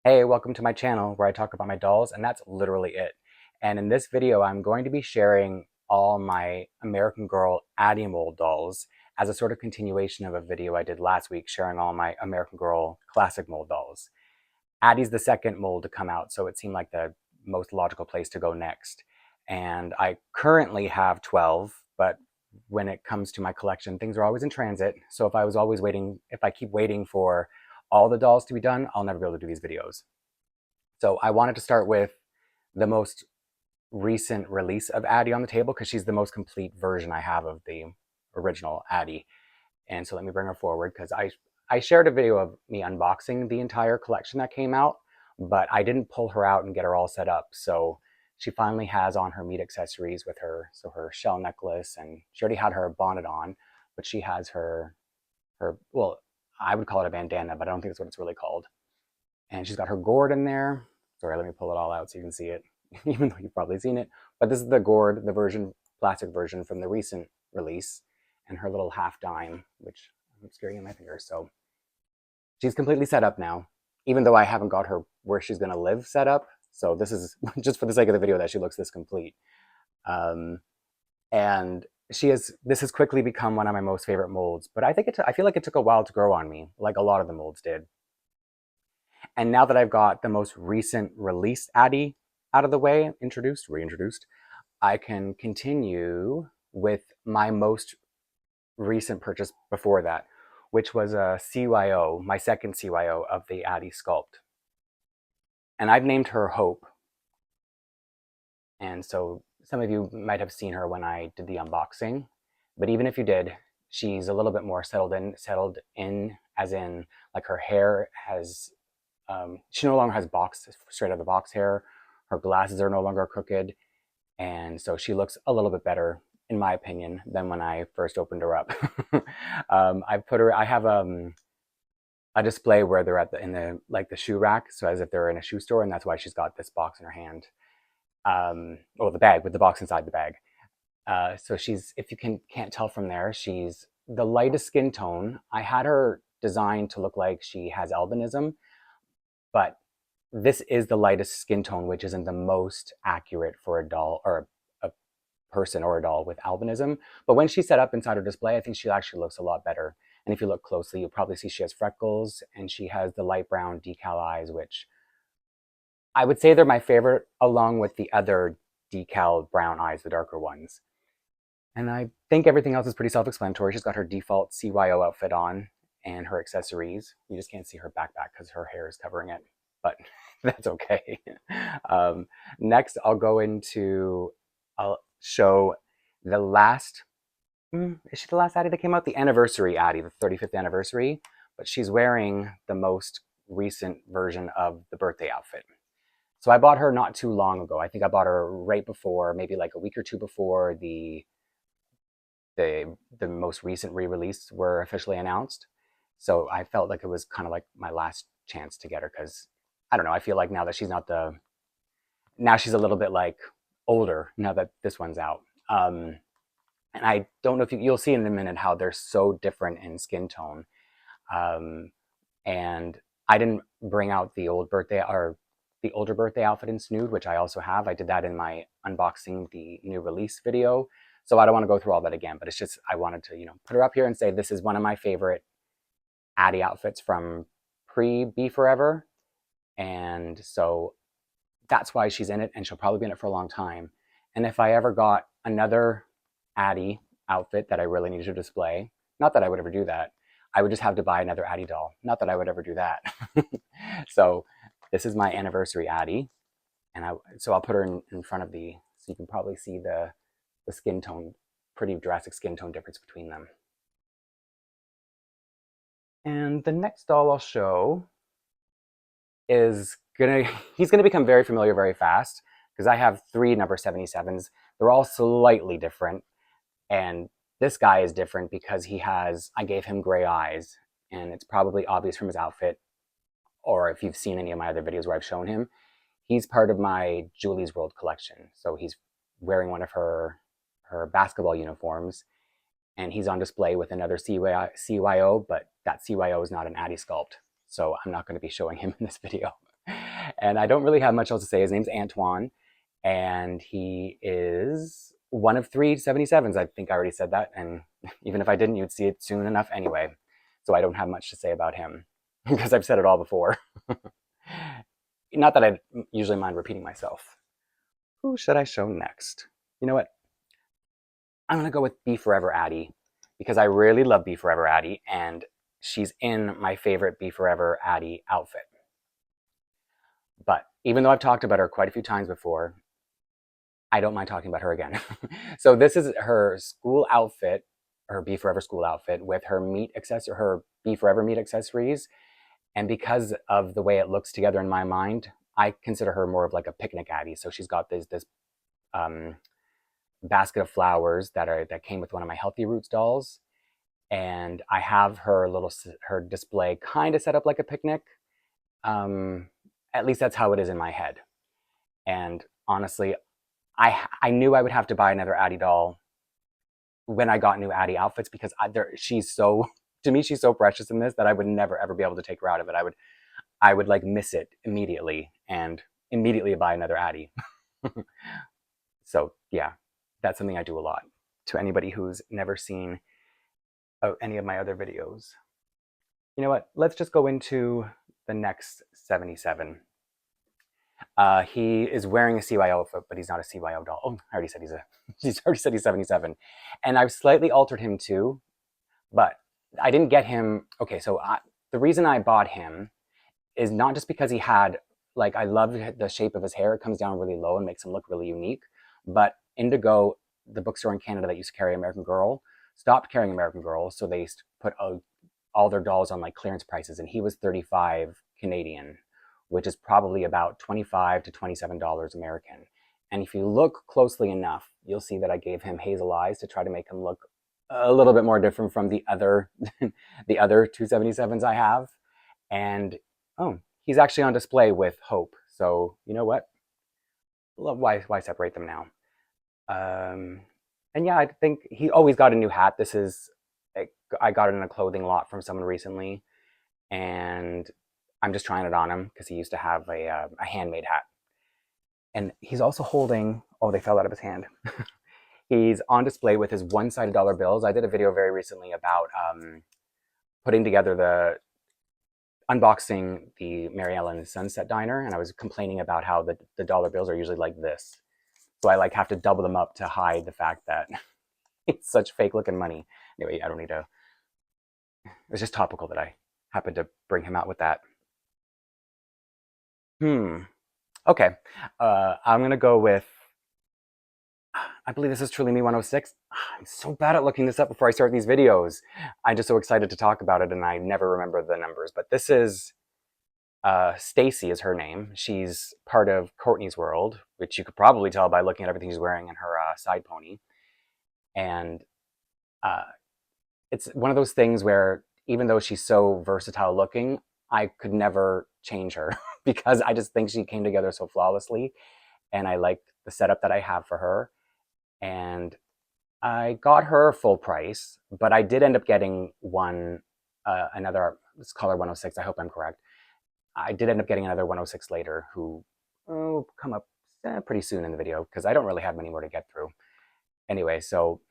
Hey, welcome to my channel where I talk about my dolls, and that's literally it. And in this video, I'm going to be sharing all my American Girl Addie mold dolls as a sort of continuation of a video I did last week sharing all my American Girl classic mold dolls. Addie's the second mold to come out, so it seemed like the most logical place to go next. And I currently have 12, but when it comes to my collection, things are always in transit. So if I keep waiting for all the dolls to be done, I'll never be able to do these videos. So I wanted to start with the most recent release of Addie on the table because she's the most complete version I have of the original Addie. And so let me bring her forward because I shared a video of me unboxing the entire collection that came out, but I didn't pull her out and get her all set up. So she finally has on her meat accessories with her, so her shell necklace, and she already had her bonnet on, but she has well, I would call it a bandana, but I don't think that's what it's really called. And she's got her gourd in there. Sorry, let me pull it all out so you can see it, even though you've probably seen it. But this is the gourd, the plastic version from the recent release, and her little half dime, which I'm scaring in my fingers. So she's completely set up now, even though I haven't got her where she's going to live set up. So this is just for the sake of the video that she looks this complete. And this has quickly become one of my most favorite molds, but I feel like it took a while to grow on me, like a lot of the molds did. And now that I've got the most recent released Addy out of the way, reintroduced, I can continue with my most recent purchase before that, which was a CYO, my second CYO of the Addy sculpt. And I've named her Hope. And so some of you might have seen her when I did the unboxing, but even if you did, she's a little bit more settled in, as in like her hair has, she no longer has straight out of the box hair. Her glasses are no longer crooked. And so she looks a little bit better, in my opinion, than when I first opened her up. I have a display where they're in the shoe rack, so as if they're in a shoe store, and that's why she's got this box in her hand. Or the bag with the box inside the bag. So if you can't tell from there, she's the lightest skin tone. I had her designed to look like she has albinism, but this is the lightest skin tone, which isn't the most accurate for a doll or a person or a doll with albinism. But when she's set up inside her display, I think she actually looks a lot better. And if you look closely, you'll probably see she has freckles and she has the light brown decal eyes, which I would say they're my favorite, along with the other decal brown eyes, the darker ones. And I think everything else is pretty self-explanatory. She's got her default CYO outfit on and her accessories. You just can't see her backpack because her hair is covering it, but that's okay. Next, I'll show the last, is she the last Addy that came out? The anniversary Addy, the 35th anniversary, but she's wearing the most recent version of the birthday outfit. So I bought her not too long ago. I think I bought her right before, maybe like a week or two before the most recent re-release were officially announced. So I felt like it was kind of like my last chance to get her because, I don't know, I feel like now she's a little bit like older now that this one's out. And I don't know if you'll see in a minute how they're so different in skin tone. And I didn't bring out the older birthday outfit in Snood, which I also have. I did that in my unboxing the new release video. So I don't want to go through all that again, but it's just, I wanted to, put her up here and say this is one of my favorite Addy outfits from pre-Be Forever. And so that's why she's in it, and she'll probably be in it for a long time. And if I ever got another Addy outfit that I really needed to display, not that I would ever do that, I would just have to buy another Addy doll. Not that I would ever do that. So this is my anniversary Addy, and so I'll put her in front of so you can probably see the skin tone, pretty drastic skin tone difference between them. And the next doll I'll show he's gonna become very familiar very fast because I have 3 number 77s. They're all slightly different, and this guy is different because I gave him gray eyes, and it's probably obvious from his outfit, or if you've seen any of my other videos where I've shown him, he's part of my Julie's World collection. So he's wearing one of her basketball uniforms, and he's on display with another CYO, but that CYO is not an Addy sculpt. So I'm not going to be showing him in this video. And I don't really have much else to say. His name's Antoine, and he is one of 377s. I think I already said that, and even if I didn't, you'd see it soon enough anyway. So I don't have much to say about him because I've said it all before. Not that I usually mind repeating myself. Who should I show next? You know what? I'm going to go with Be Forever Addie because I really love Be Forever Addie, and she's in my favorite Be Forever Addie outfit. But even though I've talked about her quite a few times before, I don't mind talking about her again. So this is her school outfit, her Be Forever school outfit with her her Be Forever meat accessories. And because of the way it looks together in my mind, I consider her more of like a picnic Addie. So she's got this basket of flowers that came with one of my Healthy Roots dolls, and I have her display kind of set up like a picnic. At least that's how it is in my head. And honestly, I knew I would have to buy another Addie doll when I got new Addie outfits because she's so, to me, she's so precious in this that I would never ever be able to take her out of it. I would like miss it immediately and immediately buy another Addie. So yeah, that's something I do a lot. To anybody who's never seen any of my other videos, you know what? Let's just go into the next 77. He is wearing a CYO outfit, but he's not a CYO doll. Oh, I already said he's already said he's 77. And I've slightly altered him too, but I didn't get him. Okay, so the reason I bought him is not just because he had, like, I love the shape of his hair. It comes down really low and makes him look really unique. But Indigo, the bookstore in Canada that used to carry American Girl, stopped carrying American Girl, so they put all their dolls on like clearance prices, and he was 35 Canadian, which is probably about $25 to $27 American. And if you look closely enough, you'll see that I gave him hazel eyes to try to make him look a little bit more different from the other the other 277s I have. And oh, he's actually on display with Hope. So you know what? Why separate them now? And yeah, I think he always got a new hat. I got it in a clothing lot from someone recently, and I'm just trying it on him because he used to have a handmade hat. And he's also holding, oh, they fell out of his hand. He's on display with his one-sided dollar bills. I did a video very recently about putting together unboxing the Mary Ellen Sunset Diner, and I was complaining about how the dollar bills are usually like this. So I like have to double them up to hide the fact that it's such fake looking money. Anyway, I don't need to, it's just topical that I happened to bring him out with that. Okay. I'm going to go with, I believe this is Truly Me 106. I'm so bad at looking this up before I start these videos. I'm just so excited to talk about it and I never remember the numbers. But this is, Stacy is her name. She's part of Courtney's world, which you could probably tell by looking at everything she's wearing in her side pony. And it's one of those things where even though she's so versatile looking, I could never change her because I just think she came together so flawlessly. And I like the setup that I have for her. And I got her full price, but I did end up getting another, let's call her 106. I hope I'm correct. I did end up getting another 106 later who will come up pretty soon in the video because I don't really have many more to get through. Anyway, so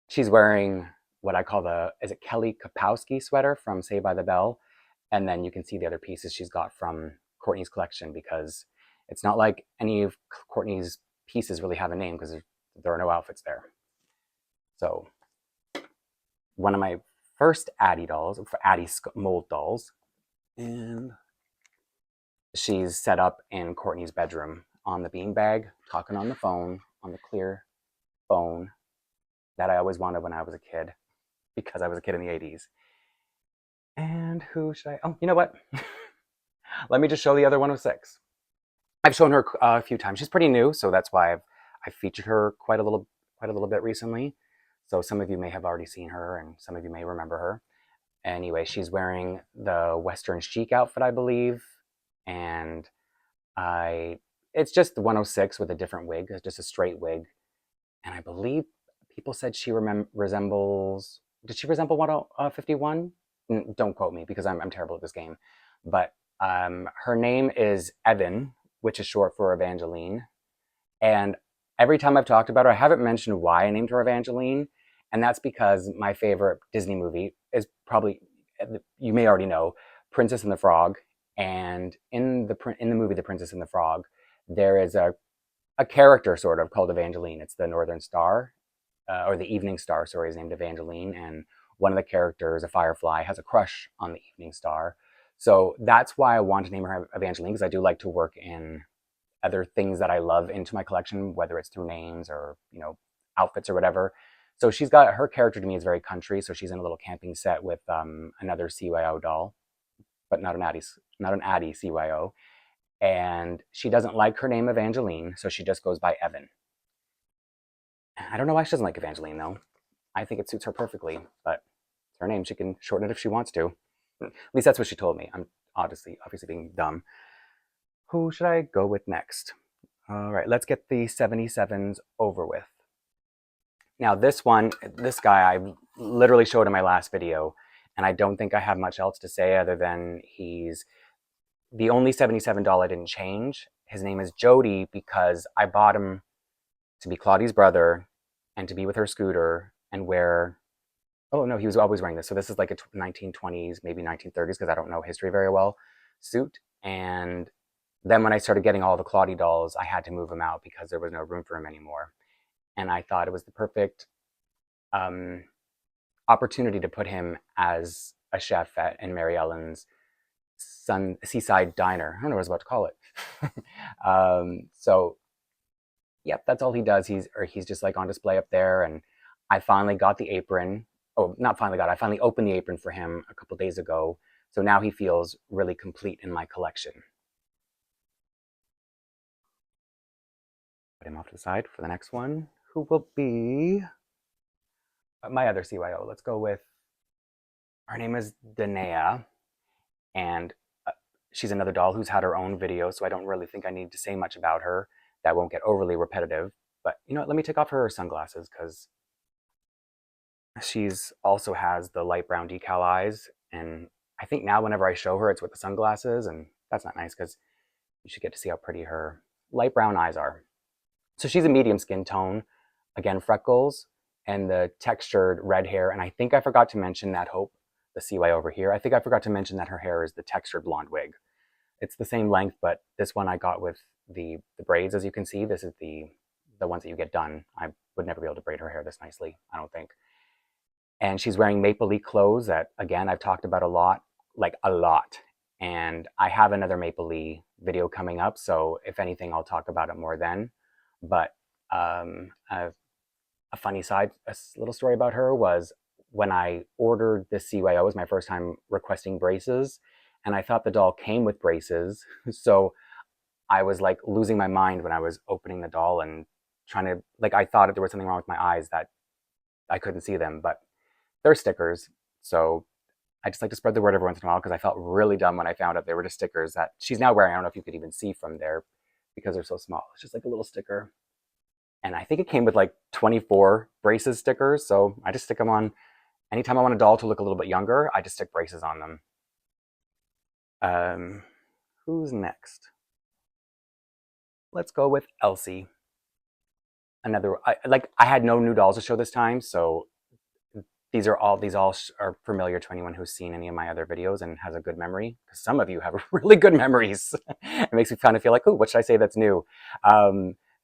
she's wearing what I call is it Kelly Kapowski sweater from Saved by the Bell. And then you can see the other pieces she's got from Courtney's collection because it's not like any of Courtney's pieces really have a name because there are no outfits there. So one of my first Addie dolls, for Addie mold dolls, and she's set up in Courtney's bedroom on the beanbag, talking on the phone, on the clear phone that I always wanted when I was a kid because I was a kid in the 80s. And who should I, oh, you know what? Let me just show the other 106. I've shown her a few times. She's pretty new, so that's why I've featured her quite a little bit recently. So some of you may have already seen her and some of you may remember her. Anyway, she's wearing the Western chic outfit, I believe. And it's just the 106 with a different wig, just a straight wig. And I believe people said she resembles, did she resemble 151? Don't quote me because I'm terrible at this game. But Her name is Evan, which is short for Evangeline. And every time I've talked about her, I haven't mentioned why I named her Evangeline. And that's because my favorite Disney movie is probably, you may already know, Princess and the Frog. And in the movie The Princess and the Frog, there is a character sort of called Evangeline. It's the Northern Star, or the Evening Star, sorry, is named Evangeline. And one of the characters, a firefly, has a crush on the Evening Star. So that's why I wanted to name her Evangeline, because I do like to work in other things that I love into my collection, whether it's through names or, outfits or whatever. So her character to me is very country. So she's in a little camping set with another CYO doll, but not an Addy CYO. And she doesn't like her name Evangeline, so she just goes by Evan. I don't know why she doesn't like Evangeline though. I think it suits her perfectly, but it's her name. She can shorten it if she wants to. At least that's what she told me. I'm obviously being dumb. Who should I go with next? All right, let's get the 77s over with. Now this guy I literally showed in my last video, and I don't think I have much else to say other than he's the only $77 I didn't change. His name is Jodie because I bought him to be Claudie's brother and to be with her scooter and wear, oh no, he was always wearing this. So this is like a 1920s, maybe 1930s, because I don't know history very well, suit. And then when I started getting all the Claudie dolls, I had to move him out because there was no room for him anymore. And I thought it was the perfect opportunity to put him as a chef in Mary Ellen's Seaside Diner. I don't know what I was about to call it. So, yep, that's all he does. He's just like on display up there. And I finally got the apron. Oh, not finally got it. I finally opened the apron for him a couple days ago. So now he feels really complete in my collection. Put him off to the side for the next one, who will be my other CYO. Let's go with, her name is Danae, and she's another doll who's had her own video, so I don't really think I need to say much about her. That won't get overly repetitive. But you know what, let me take off her sunglasses, because she's also has the light brown decal eyes, and I think now whenever I show her, it's with the sunglasses, and that's not nice because you should get to see how pretty her light brown eyes are. So she's a medium skin tone, again, freckles, and the textured red hair. And I think I forgot to mention that Hope, the CY over here, I think I forgot to mention that her hair is the textured blonde wig. It's the same length, but this one I got with the braids, as you can see. This is the ones that you get done. I would never be able to braid her hair this nicely, I don't think. And she's wearing Maple Leaf clothes that, again, I've talked about a lot. And I have another Maple Leaf video coming up, so if anything, I'll talk about it more then. But a funny side, a little story about her was when I ordered this CYO, it was my first time requesting braces, and I thought the doll came with braces. So I was like losing my mind when I was opening the doll and trying to, I thought there was something wrong with my eyes that I couldn't see them, but they're stickers. So I just like to spread the word every once in a while because I felt really dumb when I found out they were just stickers that she's now wearing. I don't know if you could even see from there because they're so small. It's just like a little sticker. And I think it came with 24 braces stickers. So I just stick them on. Anytime I want a doll to look a little bit younger, I just stick braces on them. Who's next? Let's go with Elsie. I had no new dolls to show this time, so these all are familiar to anyone who's seen any of my other videos and has a good memory. Because some of you have really good memories. It makes me kind of feel like, oh, what should I say that's new?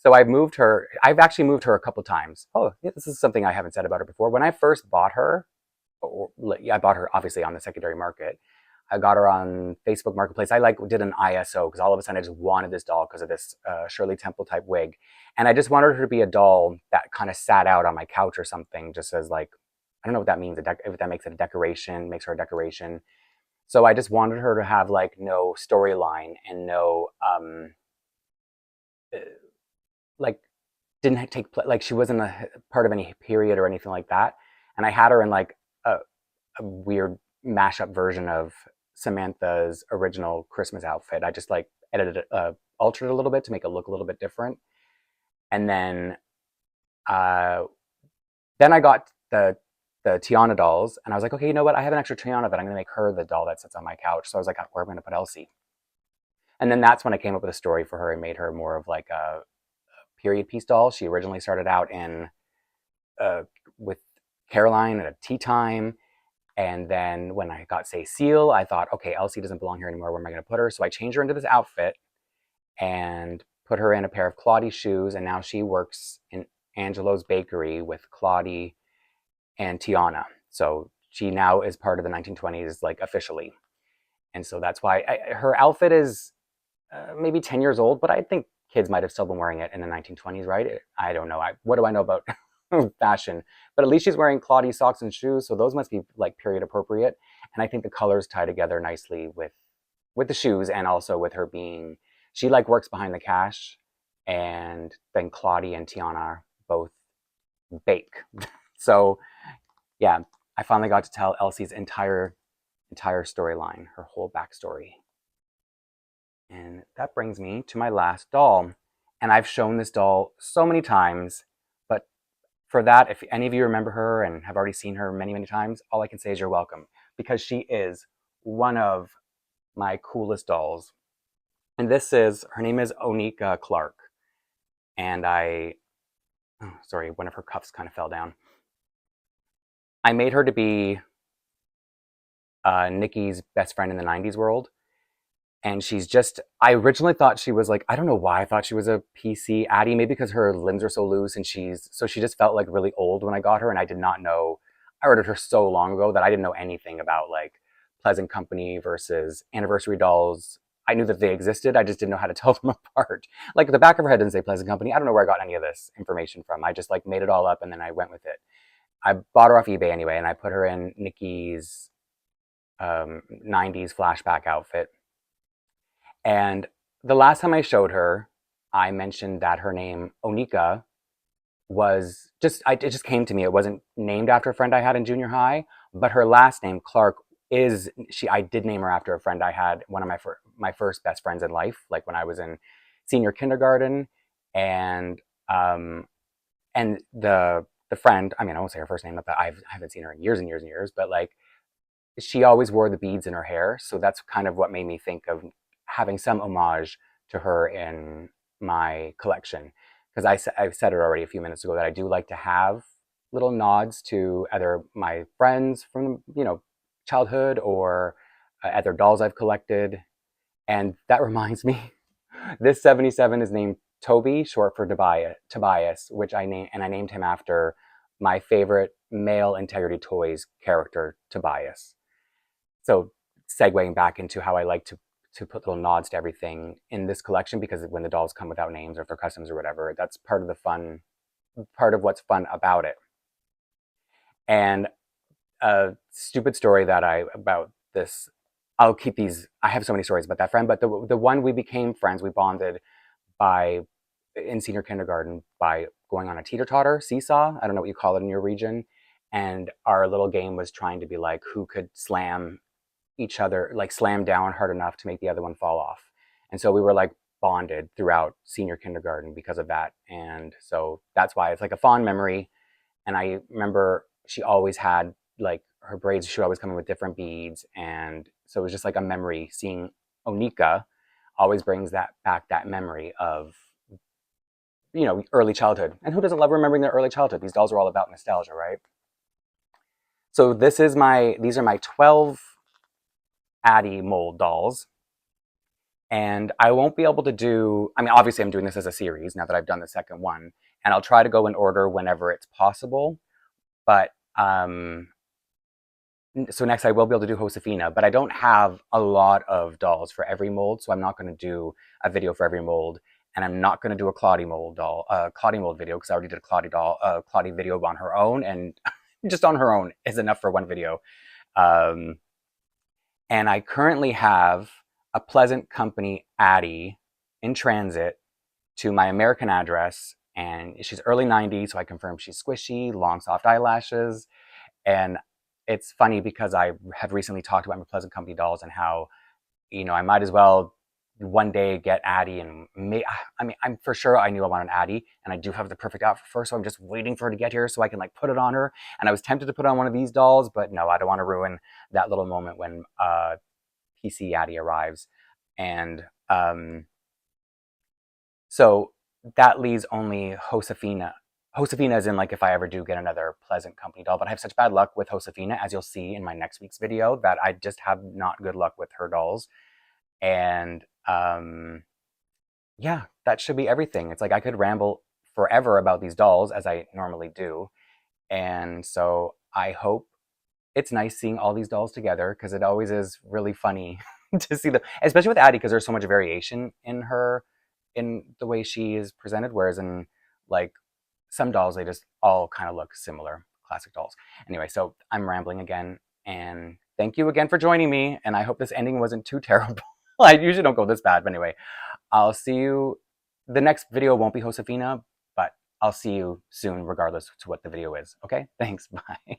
So I've moved her. I've actually moved her a couple times. Oh, yeah, this is something I haven't said about her before. When I first bought her, I bought her obviously on the secondary market. I got her on Facebook Marketplace. I did an ISO because all of a sudden I just wanted this doll because of this Shirley Temple type wig. And I just wanted her to be a doll that kind of sat out on my couch or something, just as I don't know what that means, if that makes it a decoration, makes her a decoration. So I just wanted her to have no storyline and no, didn't take, she wasn't a part of any period or anything like that. And I had her in a weird mashup version of Samantha's original Christmas outfit. I just edited it, altered it a little bit to make it look a little bit different. And then I got the Tiana dolls, and I was like, okay, you know what? I have an extra Tiana that I'm going to make her the doll that sits on my couch. So I was like, where am I going to put Elsie? And then that's when I came up with a story for her and made her more of like a period piece doll. She originally started out in with Caroline at a tea time. And then when I got Cecile, I thought, okay, Elsie doesn't belong here anymore. Where am I going to put her? So I changed her into this outfit and put her in a pair of Claudie shoes. And now she works in Angelo's bakery with Claudie and Tiana. So she now is part of the 1920s, like officially. And so that's why her outfit is maybe 10 years old, but I think kids might have still been wearing it in the 1920s, right? I don't know. What do I know about fashion? But at least she's wearing Claudie socks and shoes, so those must be like period appropriate. And I think the colors tie together nicely with the shoes, and also with her being, she like works behind the cash, and then Claudie and Tiana both bake. So yeah, I finally got to tell Elsie's entire storyline, her whole backstory. And that brings me to my last doll. And I've shown this doll so many times, but for that, if any of you remember her and have already seen her many, many times, all I can say is you're welcome, because she is one of my coolest dolls. And her name is Onika Clark. And sorry, one of her cuffs kind of fell down. I made her to be Nikki's best friend in the 90s world. And I originally thought she was like, I don't know why I thought she was a PC Addy, maybe because her limbs are so loose and she just felt like really old when I got her. And I did not know, I ordered her so long ago that I didn't know anything about like Pleasant Company versus anniversary dolls. I knew that they existed. I just didn't know how to tell them apart. Like the back of her head didn't say Pleasant Company. I don't know where I got any of this information from. I just like made it all up and then I went with it. I bought her off eBay anyway, and I put her in Nikki's 90s flashback outfit. And the last time I showed her, I mentioned that her name, Onika, was it just came to me. It wasn't named after a friend I had in junior high, but her last name, Clark, I did name her after a friend I had, one of my first best friends in life, like when I was in senior kindergarten. And the friend, I mean, I won't say her first name, but I haven't seen her in years and years and years, but like she always wore the beads in her hair. So that's kind of what made me think of having some homage to her in my collection. Because I said it already a few minutes ago that I do like to have little nods to either my friends from, childhood, or other dolls I've collected. And that reminds me, this 77 is named Toby, short for Tobias, which I named him after my favorite male Integrity Toys character, Tobias. So segueing back into how I like to put little nods to everything in this collection, because when the dolls come without names or if they're customs or whatever, that's part of the fun, part of what's fun about it. And a stupid story about this, I'll keep these, I have so many stories about that friend, but the one we became friends, we bonded in senior kindergarten by going on a teeter-totter seesaw. I don't know what you call it in your region. And our little game was trying to be like, who could slam each other, like slam down hard enough to make the other one fall off. And so we were like bonded throughout senior kindergarten because of that. And so that's why it's like a fond memory. And I remember she always had like her braids should always come in with different beads. And so it was just like a memory. Seeing Onika always brings that memory of, early childhood. And who doesn't love remembering their early childhood? These dolls are all about nostalgia, right? So these are my 12 Addy mold dolls. And I won't be able to do, I mean, obviously I'm doing this as a series now that I've done the second one, and I'll try to go in order whenever it's possible. But, so next I will be able to do Josefina, but I don't have a lot of dolls for every mold, so I'm not going to do a video for every mold, and I'm not going to do a Claudie mold video, because I already did a Claudie video on her own, and just on her own is enough for one video. And I currently have a Pleasant Company Addy in transit to my American address, and she's early 90s, so I confirm she's squishy, long soft eyelashes. And it's funny because I have recently talked about my Pleasant Company dolls and how, I might as well one day get Addy, and I'm for sure I knew I wanted an Addy, and I do have the perfect outfit for her, so I'm just waiting for her to get here so I can like put it on her. And I was tempted to put on one of these dolls, but no, I don't want to ruin that little moment when PC Addy arrives. And so that leaves only Josefina. Josefina is in, like, if I ever do get another Pleasant Company doll, but I have such bad luck with Josefina, as you'll see in my next week's video, that I just have not good luck with her dolls. And yeah, that should be everything. It's like I could ramble forever about these dolls, as I normally do. And so I hope it's nice seeing all these dolls together, because it always is really funny to see them, especially with Addy, because there's so much variation in her, in the way she is presented, whereas in, like, some dolls, they just all kind of look similar, classic dolls. Anyway, so I'm rambling again, and thank you again for joining me, and I hope this ending wasn't too terrible. I usually don't go this bad, but anyway, I'll see you. The next video won't be Josefina, but I'll see you soon regardless to what the video is. Okay, thanks. Bye.